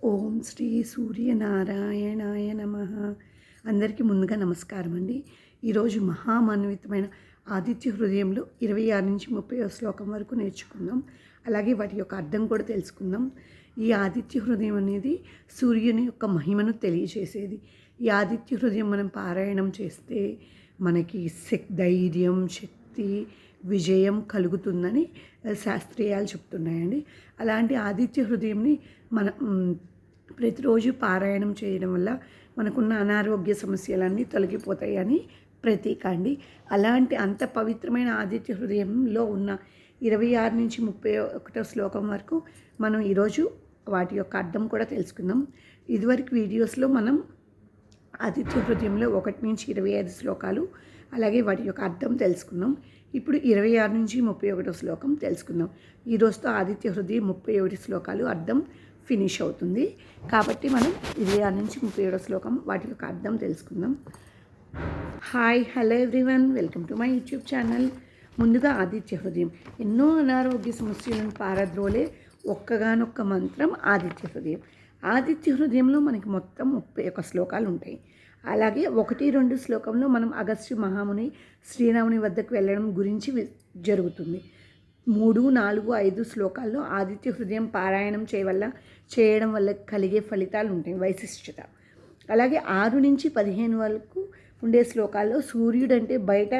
ఓం శ్రీ సూర్యనారాయణాయ నమః. అందరికీ ముందుగా నమస్కారం అండి. ఈరోజు మహామాన్వితమైన ఆదిత్య హృదయంలో 26 నుంచి 30 శ్లోకం వరకు నేర్చుకుందాం. అలాగే వాటి యొక్క అర్థం కూడా తెలుసుకుందాం. ఈ ఆదిత్య హృదయం అనేది సూర్యుని యొక్క మహిమను తెలియజేసేది. ఈ ఆదిత్య హృదయం మనం పారాయణం చేస్తే మనకి ధైర్యం, శక్తి, విజయం కలుగుతుందని శాస్త్రీయాలు చెప్తున్నాయండి. అలాంటి ఆదిత్య హృదయంని మన ప్రతిరోజు పారాయణం చేయడం వల్ల మనకున్న అనారోగ్య సమస్యలన్నీ తొలగిపోతాయని ప్రతీక అండి. అలాంటి అంత పవిత్రమైన ఆదిత్య హృదయంలో ఉన్న 26 నుంచి 31 శ్లోకం వరకు మనం ఈరోజు వాటి యొక్క అర్థం కూడా తెలుసుకుందాం. ఇదివరకు వీడియోస్లో మనం ఆదిత్య హృదయంలో 1 నుంచి 25 శ్లోకాలు అలాగే వాటి యొక్క అర్థం తెలుసుకున్నాం. ఇప్పుడు 26 నుంచి 31 శ్లోకం తెలుసుకుందాం. ఈరోజుతో ఆదిత్య హృదయం 31 శ్లోకాలు అర్థం ఫినిష్ అవుతుంది. కాబట్టి మనం 26 నుంచి 37 శ్లోకం వాటి యొక్క అర్థం తెలుసుకుందాం. Hi, hello everyone, welcome to my YouTube channel. ముందుగా ఆదిత్య హృదయం ఎన్నో అనారోగ్య సమస్యలను పారద్రోలే ఒక్కగానొక్క మంత్రం ఆదిత్య హృదయం. ఆదిత్య హృదయంలో మనకి మొత్తం 31 శ్లోకాలు ఉంటాయి. అలాగే 1-2 శ్లోకంలో మనం అగస్త్య మహాముని శ్రీరాముని వద్దకు వెళ్ళడం గురించి జరుగుతుంది. 3, 4, 5 శ్లోకాల్లో ఆదిత్య హృదయం పారాయణం చేయడం వల్ల కలిగే ఫలితాలు ఉంటాయి, వైశిష్టత. అలాగే 6-15 వరకు ఉండే శ్లోకాల్లో సూర్యుడంటే బయట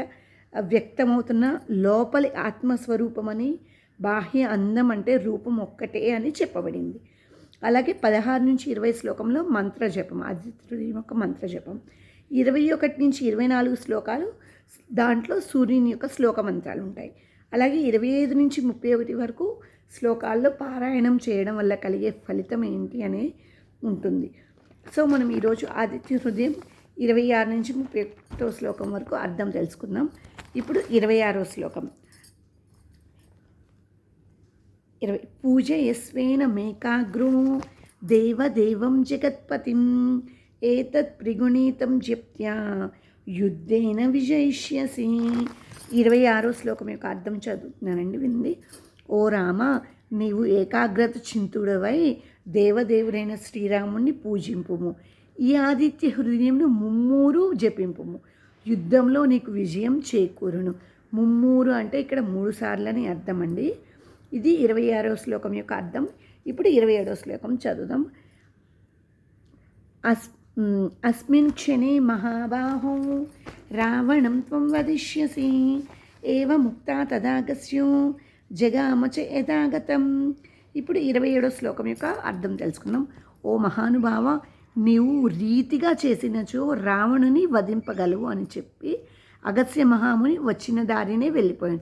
వ్యక్తమవుతున్న లోపలి ఆత్మస్వరూపమని, బాహ్య అందం అంటే రూపం ఒక్కటే అని చెప్పబడింది. అలాగే 16-20 శ్లోకంలో మంత్రజపం, ఆదిత్య హృదయం యొక్క మంత్రజపం. 21-24 శ్లోకాలు దాంట్లో సూర్యుని యొక్క శ్లోక మంత్రాలు ఉంటాయి. అలాగే 25-31 వరకు శ్లోకాల్లో పారాయణం చేయడం వల్ల కలిగే ఫలితం ఏంటి అనే ఉంటుంది. సో మనం ఈరోజు ఆదిత్య హృదయం 26-31 శ్లోకం వరకు అర్థం తెలుసుకుందాం. ఇప్పుడు 26వ శ్లోకం. పూజయస్వేన మేకాగ్రో దేవదేవం జగత్పతిం ఏతత్ త్రిగుణీతం జప్త్యా యుద్ధేన విజయిష్యసి. 26వ శ్లోకం యొక్క అర్థం చదువుతున్నానండి, వింది. ఓ రామ, నీవు ఏకాగ్రత చింతుడవై దేవదేవుడైన శ్రీరాముణ్ణి పూజింపుము. ఈ ఆదిత్య హృదయంను ముమ్మూరు జపింపుము. యుద్ధంలో నీకు విజయం చేకూరును. ముమ్మూరు అంటే ఇక్కడ 3 సార్లు అని అర్థం అండి. ఇది 26వ శ్లోకం యొక్క అర్థం. ఇప్పుడు 27వ శ్లోకం చదువుదాం. అస్మిన్ క్షణే మహాబాహో రావణం త్వం వదిష్యసి ఏవ ముక్తా తదాగస్యో జగామచ యథాగతం. ఇప్పుడు 27వ శ్లోకం యొక్క అర్థం తెలుసుకుందాం. ఓ మహానుభావ, నీవు రీతిగా చేసినచో రావణుని వధింపగలవు అని చెప్పి అగస్త్య మహాముని వచ్చిన దారినే వెళ్ళిపోయాను.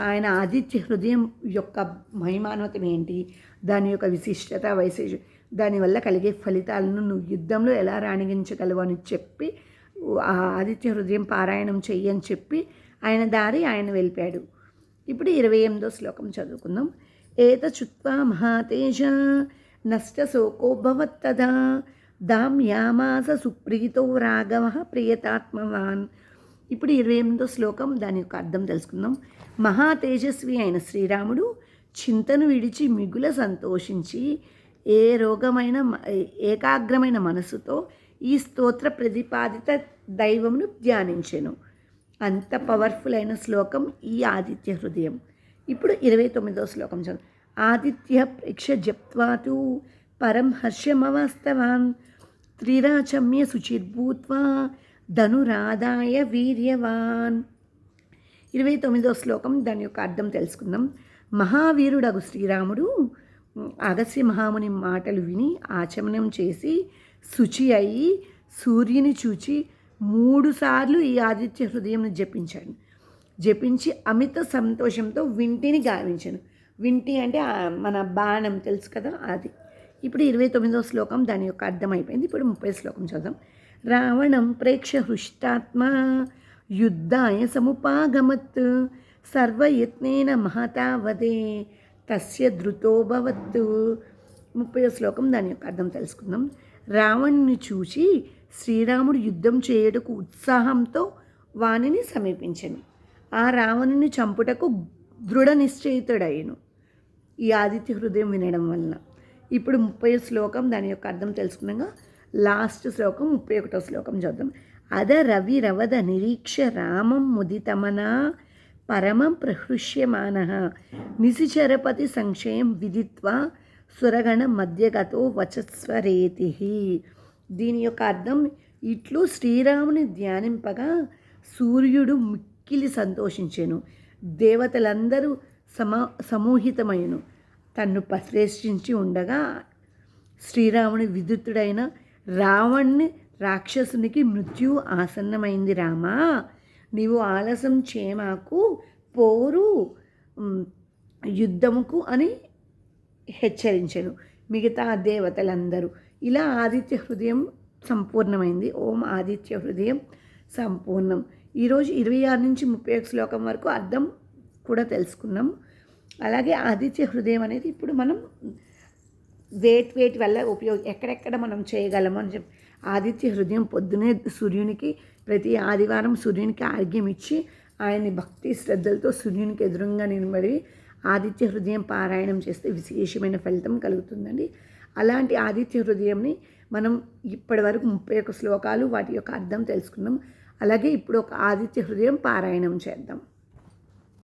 ఆయన ఆదిత్య హృదయం యొక్క మహిమాన్వితం ఏంటి, దాని యొక్క విశిష్టత, దానివల్ల కలిగే ఫలితాలను నువ్వు యుద్ధంలో ఎలా రాణించగలవు అని చెప్పి ఆ ఆదిత్య హృదయం పారాయణం చెయ్యని చెప్పి ఆయన దారి ఆయన వెళ్ళిపోయాడు. ఇప్పుడు 28వ శ్లోకం చదువుకుందాం. ఏతచుత్వా మహాతేజ నష్టశోకో భవత్తదా దామ్యామాస సుప్రీతో రాఘవ ప్రియతాత్మవాన్. ఇప్పుడు 28వ శ్లోకం, దాని యొక్క అర్థం తెలుసుకుందాం. మహా తేజస్వి అయిన శ్రీరాముడు చింతను విడిచి మిగుల సంతోషించి ఏకాగ్రమైన మనసుతో ఈ స్తోత్ర ప్రతిపాదిత దైవమును ధ్యానించెను. అంత పవర్ఫుల్ అయిన శ్లోకం ఈ ఆదిత్య హృదయం. ఇప్పుడు 29వ శ్లోకం చదువు. ఆదిత్య ప్రేక్ష జప్త్వాతు పరం హర్షమవాస్తవాన్ త్రిరాచమ్య శుచిర్భూత్వా ధనురాదాయ వీర్యవాన్. 29వ శ్లోకం, దాని యొక్క అర్థం తెలుసుకుందాం. మహావీరుడగు శ్రీరాముడు అగస్త్య మహాముని మాటలు విని ఆచమనం చేసి శుచి అయి సూర్యుని చూచి 3 సార్లు ఈ ఆదిత్య హృదయం జపించి అమిత సంతోషంతో వింటిని గావించాను. వింటి అంటే మన బాణం తెలుసు కదా, అది. ఇప్పుడు 29వ శ్లోకం, దాని యొక్క అర్థం అయిపోయింది. ఇప్పుడు 30వ శ్లోకం చదుదాం. రావణం ప్రేక్ష హృష్టాత్మా యుద్ధాయ సముపాగమత్ సర్వయత్నేన మహతా వదే తస్య ధృతోభవత్. 30వ శ్లోకం, దాని యొక్క అర్థం తెలుసుకుందాం. రావణుని చూచి శ్రీరాముడు యుద్ధం చేయుటకు ఉత్సాహంతో వానిని సమీపించెను. ఆ రావణుని చంపుటకు దృఢ నిశ్చయితుడయ్యను ఈ ఆదిత్య హృదయం వినడం వలన. ఇప్పుడు 30వ శ్లోకం దాని యొక్క అర్థం తెలుసుకున్నాక లాస్ట్ శ్లోకం 31వ శ్లోకం చూద్దాం. అద రవి రవద నిరీక్ష రామం ముదితమనా పరమం ప్రహృష్యమాన నిశిచరపతి సంక్షయం విదిత్వా సురగణ మధ్యగతో వచస్వరేతి. దీని యొక్క అర్థం ఇట్లు శ్రీరాముని ధ్యానింపగా సూర్యుడు మిక్కిలి సంతోషించెను, దేవతలందరూ సమూహితమైను. తన్ను పరిశ్రమించి ఉండగా శ్రీరాముని విదితుడైన రావణ్ణి రాక్షసునికి మృత్యువు ఆసన్నమైంది. రామా, నీవు ఆలస్యం చేయమాకు, పోరు యుద్ధముకు అని హెచ్చరించెను మిగతా దేవతలందరూ. ఇలా ఆదిత్య హృదయం సంపూర్ణమైంది. ఓం ఆదిత్య హృదయం సంపూర్ణం. ఈరోజు 26 నుంచి 31 శ్లోకం వరకు అర్థం కూడా తెలుసుకున్నాం. అలాగే ఆదిత్య హృదయం అనేది ఇప్పుడు మనం వేటి వల్ల ఎక్కడెక్కడ మనం చేయగలము అని చెప్పి, ఆదిత్య హృదయం పొద్దునే సూర్యునికి ప్రతి ఆదివారం సూర్యునికి ఆర్ఘ్యం ఇచ్చి ఆయన్ని భక్తి శ్రద్ధలతో సూర్యునికి ఎదురుగా నిలబడి ఆదిత్య హృదయం పారాయణం చేస్తే విశేషమైన ఫలితం కలుగుతుందండి. అలాంటి ఆదిత్య హృదయంని మనం ఇప్పటి వరకు 31 శ్లోకాలు వాటి యొక్క అర్థం తెలుసుకున్నాం. అలాగే ఇప్పుడు ఒక ఆదిత్య హృదయం పారాయణం చేద్దాం.